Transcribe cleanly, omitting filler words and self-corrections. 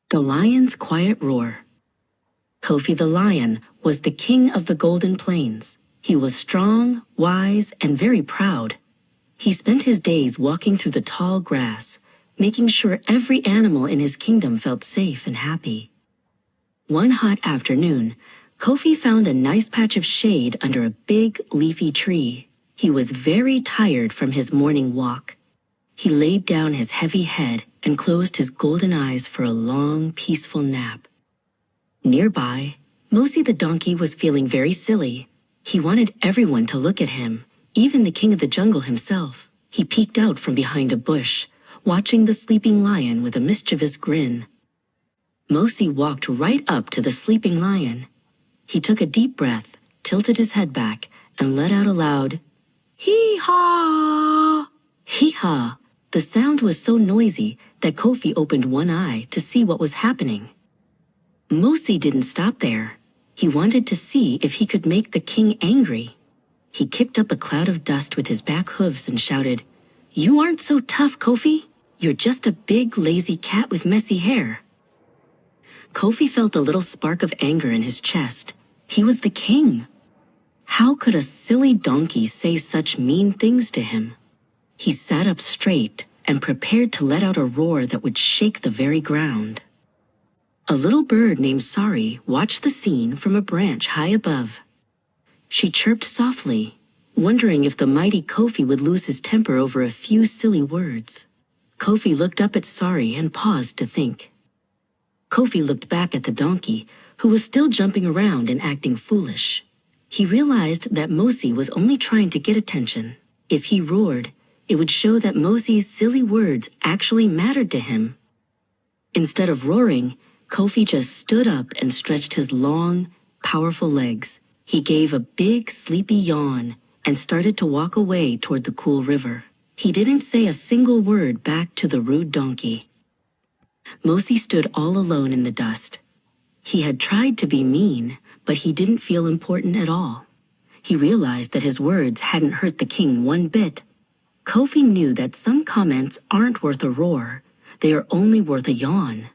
The Lion's Quiet Roar. Kofi the Lion was the king of the Golden Plains. He was strong, wise, and very proud. He spent his days walking through the tall grass, making sure every animal in his kingdom felt safe and happy. One hot afternoon, Kofi found a nice patch of shade under a big, leafy tree. He was very tired from his morning walk. He laid down his heavy head and closed his golden eyes for a long, peaceful nap. Nearby, Mosi the donkey was feeling very silly. He wanted everyone to look at him, even the king of the jungle himself. He peeked out from behind a bush, watching the sleeping lion with a mischievous grin. Mosi walked right up to the sleeping lion. He took a deep breath, tilted his head back, and let out a loud, hee-haw! Hee-haw! The sound was so noisy that Kofi opened one eye to see what was happening. Mosi didn't stop there. He wanted to see if he could make the king angry. He kicked up a cloud of dust with his back hooves and shouted, "You aren't so tough, Kofi. You're just a big, lazy cat with messy hair." Kofi felt a little spark of anger in his chest. He was the king. How could a silly donkey say such mean things to him? He sat up straight and prepared to let out a roar that would shake the very ground. A little bird named Sari watched the scene from a branch high above. She chirped softly, wondering if the mighty Kofi would lose his temper over a few silly words. Kofi looked up at Sari and paused to think. Kofi looked back at the donkey, who was still jumping around and acting foolish. He realized that Mosi was only trying to get attention. If he roared, it would show that Mosi's silly words actually mattered to him. Instead of roaring, Kofi just stood up and stretched his long, powerful legs. He gave a big, sleepy yawn and started to walk away toward the cool river. He didn't say a single word back to the rude donkey. Mosi stood all alone in the dust. He had tried to be mean, but he didn't feel important at all. He realized that his words hadn't hurt the king one bit. Kofi knew that some comments aren't worth a roar. They are only worth a yawn.